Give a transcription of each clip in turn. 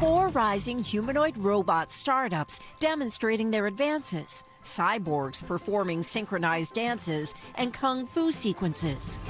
4 rising humanoid robot startups demonstrating their advances, cyborgs performing synchronized dances and kung fu sequences.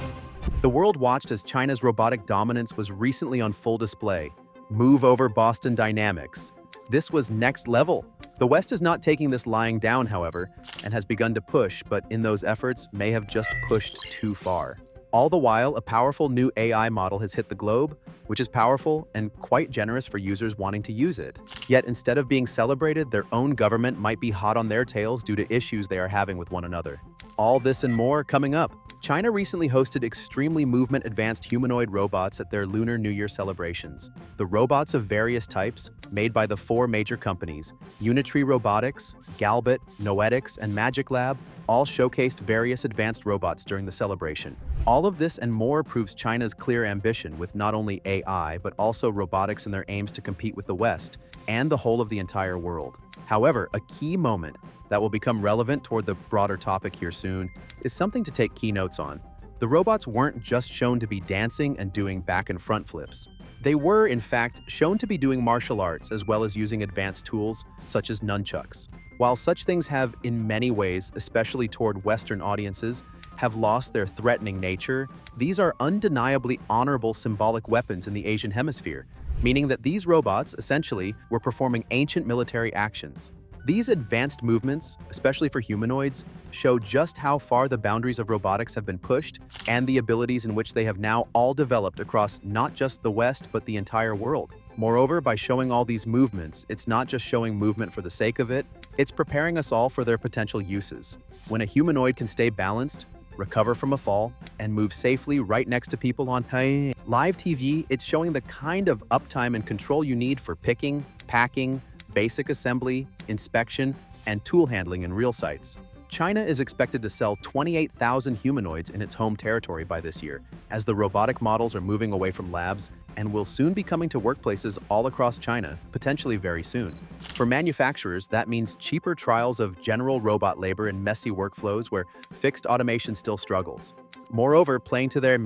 The world watched as China's robotic dominance was recently on full display. Move over Boston Dynamics. This was next level. The West is not taking this lying down, however, and has begun to push, but in those efforts may have just pushed too far. All the while, a powerful new AI model has hit the globe, which is powerful and quite generous for users wanting to use it. Yet instead of being celebrated, their own government might be hot on their tails due to issues they are having with one another. All this and more coming up. China recently hosted extremely movement-advanced humanoid robots at their Lunar New Year celebrations. The robots of various types, made by the 4 major companies, Unitree Robotics, Galbot, Noetix, and MagicLab, all showcased various advanced robots during the celebration. All of this and more proves China's clear ambition with not only AI, but also robotics in their aims to compete with the West and the whole of the entire world. However, a key moment that will become relevant toward the broader topic here soon is something to take key notes on. The robots weren't just shown to be dancing and doing back and front flips. They were, in fact, shown to be doing martial arts as well as using advanced tools such as nunchucks. While such things have, in many ways, especially toward Western audiences, have lost their threatening nature, these are undeniably honorable symbolic weapons in the Asian hemisphere, meaning that these robots, essentially, were performing ancient military actions. These advanced movements, especially for humanoids, show just how far the boundaries of robotics have been pushed and the abilities in which they have now all developed across not just the West, but the entire world. Moreover, by showing all these movements, it's not just showing movement for the sake of it, it's preparing us all for their potential uses. When a humanoid can stay balanced, recover from a fall, and move safely right next to people on live TV, it's showing the kind of uptime and control you need for picking, packing, basic assembly, inspection, and tool handling in real sites. China is expected to sell 28,000 humanoids in its home territory by this year, as the robotic models are moving away from labs and will soon be coming to workplaces all across China, potentially very soon. For manufacturers, that means cheaper trials of general robot labor in messy workflows where fixed automation still struggles. Moreover, playing to their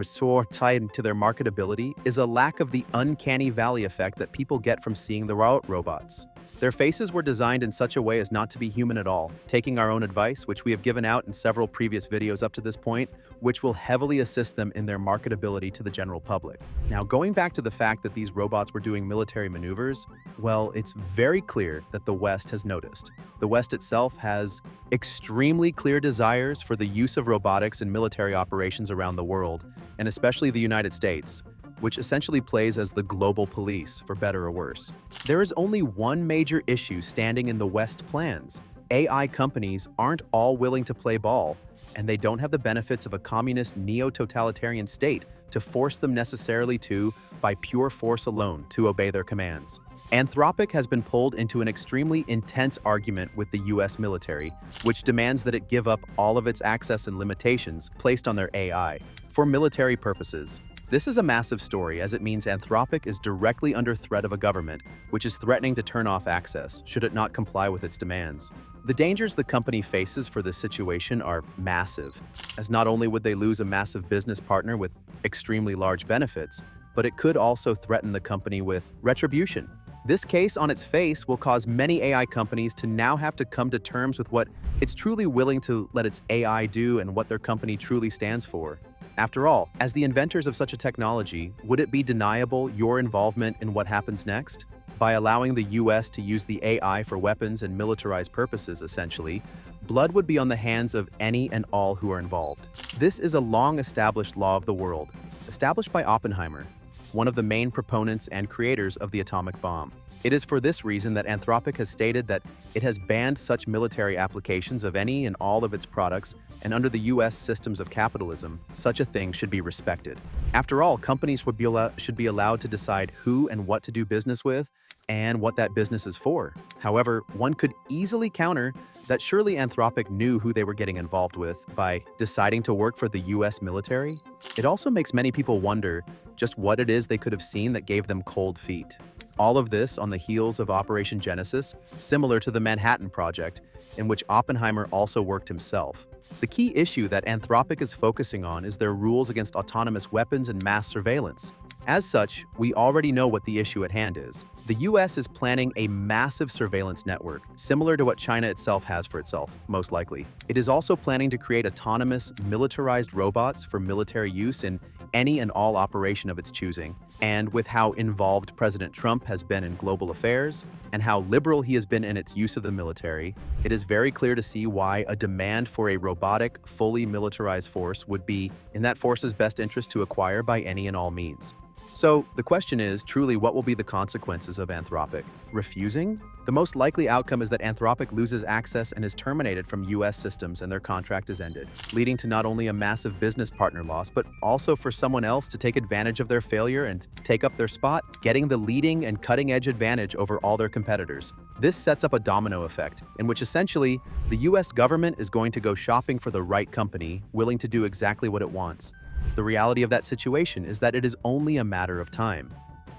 tied to their marketability is a lack of the uncanny valley effect that people get from seeing the robots. Their faces were designed in such a way as not to be human at all, taking our own advice, which we have given out in several previous videos up to this point, which will heavily assist them in their marketability to the general public. Now, going back to the fact that these robots were doing military maneuvers, well, it's very clear that the West has noticed. The West itself has extremely clear desires for the use of robotics in military operations around the world, and especially the United States, which essentially plays as the global police, for better or worse. There is only one major issue standing in the West plans. AI companies aren't all willing to play ball, and they don't have the benefits of a communist neo-totalitarian state to force them necessarily to, by pure force alone, to obey their commands. Anthropic has been pulled into an extremely intense argument with the US military, which demands that it give up all of its access and limitations placed on their AI for military purposes. This is a massive story, as it means Anthropic is directly under threat of a government, which is threatening to turn off access, should it not comply with its demands. The dangers the company faces for this situation are massive, as not only would they lose a massive business partner with extremely large benefits, but it could also threaten the company with retribution. This case on its face will cause many AI companies to now have to come to terms with what it's truly willing to let its AI do and what their company truly stands for. After all, as the inventors of such a technology, would it be deniable your involvement in what happens next? By allowing the US to use the AI for weapons and militarized purposes, essentially, blood would be on the hands of any and all who are involved. This is a long-established law of the world, established by Oppenheimer, one of the main proponents and creators of the atomic bomb. It is for this reason that Anthropic has stated that it has banned such military applications of any and all of its products, and under the US systems of capitalism, such a thing should be respected. After all, companies should be allowed to decide who and what to do business with, and what that business is for. However, one could easily counter that surely Anthropic knew who they were getting involved with by deciding to work for the US military. It also makes many people wonder just what it is they could have seen that gave them cold feet. All of this on the heels of Operation Genesis, similar to the Manhattan Project, in which Oppenheimer also worked himself. The key issue that Anthropic is focusing on is their rules against autonomous weapons and mass surveillance. As such, we already know what the issue at hand is. The US is planning a massive surveillance network, similar to what China itself has for itself, most likely. It is also planning to create autonomous, militarized robots for military use in any and all operation of its choosing. And with how involved President Trump has been in global affairs, and how liberal he has been in its use of the military, it is very clear to see why a demand for a robotic, fully militarized force would be in that force's best interest to acquire by any and all means. So the question is, truly, what will be the consequences of Anthropic? Refusing? The most likely outcome is that Anthropic loses access and is terminated from US systems and their contract is ended, leading to not only a massive business partner loss, but also for someone else to take advantage of their failure and take up their spot, getting the leading and cutting-edge advantage over all their competitors. This sets up a domino effect, in which essentially, the US government is going to go shopping for the right company, willing to do exactly what it wants. The reality of that situation is that it is only a matter of time.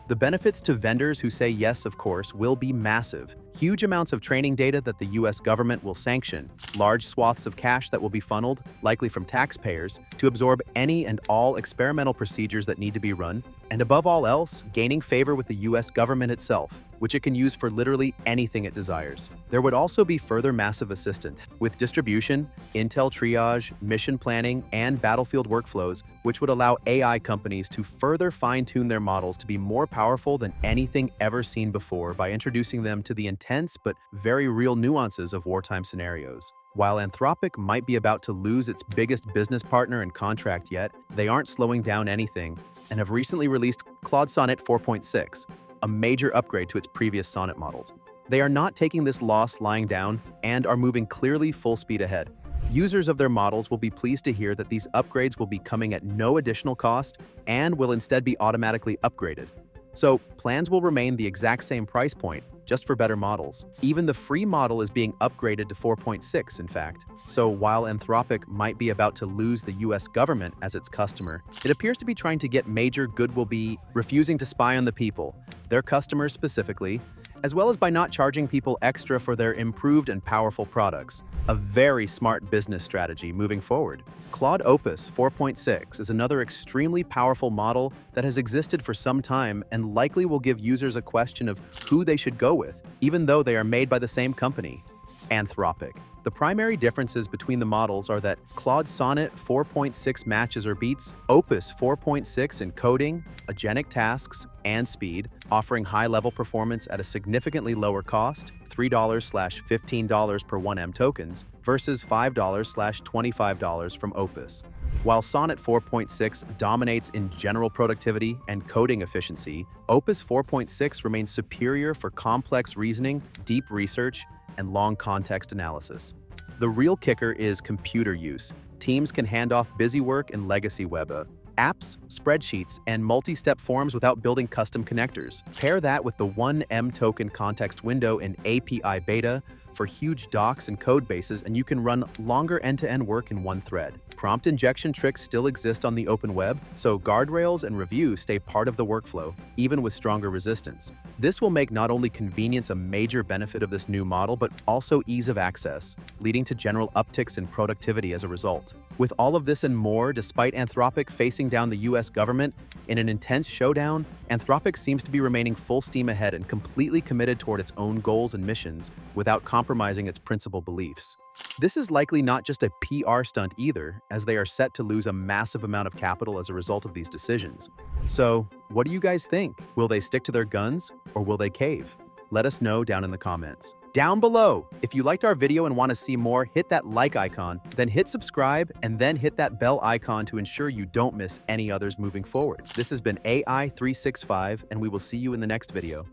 The benefits to vendors who say yes, of course, will be massive. Huge amounts of training data that the US government will sanction, large swaths of cash that will be funneled, likely from taxpayers, to absorb any and all experimental procedures that need to be run, and above all else, gaining favor with the US government itself, which it can use for literally anything it desires. There would also be further massive assistance with distribution, intel triage, mission planning, and battlefield workflows, which would allow AI companies to further fine-tune their models to be more powerful than anything ever seen before by introducing them to the intense but very real nuances of wartime scenarios. While Anthropic might be about to lose its biggest business partner and contract yet, they aren't slowing down anything and have recently released Claude Sonnet 4.6, a major upgrade to its previous Sonnet models. They are not taking this loss lying down and are moving clearly full speed ahead. Users of their models will be pleased to hear that these upgrades will be coming at no additional cost and will instead be automatically upgraded. So plans will remain the exact same price point, just for better models. Even the free model is being upgraded to 4.6, in fact. So while Anthropic might be about to lose the US government as its customer, it appears to be trying to get major good will be refusing to spy on the people, their customers specifically, as well as by not charging people extra for their improved and powerful products. A very smart business strategy moving forward. Claude Opus 4.6 is another extremely powerful model that has existed for some time and likely will give users a question of who they should go with, even though they are made by the same company. Anthropic. The primary differences between the models are that Claude Sonnet 4.6 matches or beats Opus 4.6 in coding, agentic tasks, and speed, offering high-level performance at a significantly lower cost, $3/$15 per 1M tokens, versus $5/$25 from Opus. While Sonnet 4.6 dominates in general productivity and coding efficiency, Opus 4.6 remains superior for complex reasoning, deep research, and long context analysis. The real kicker is computer use. Teams can hand off busy work and legacy web apps, spreadsheets, and multi-step forms without building custom connectors. Pair that with the 1M token context window in API beta for huge docs and code bases, and you can run longer end-to-end work in one thread. Prompt injection tricks still exist on the open web, so guardrails and review stay part of the workflow, even with stronger resistance. This will make not only convenience a major benefit of this new model, but also ease of access, leading to general upticks in productivity as a result. With all of this and more, despite Anthropic facing down the US government in an intense showdown, Anthropic seems to be remaining full steam ahead and completely committed toward its own goals and missions without compromising its principal beliefs. This is likely not just a PR stunt either, as they are set to lose a massive amount of capital as a result of these decisions. So, what do you guys think? Will they stick to their guns, or will they cave? Let us know down in the comments. Down below, if you liked our video and want to see more, hit that like icon, then hit subscribe, and then hit that bell icon to ensure you don't miss any others moving forward. This has been AI365, and we will see you in the next video.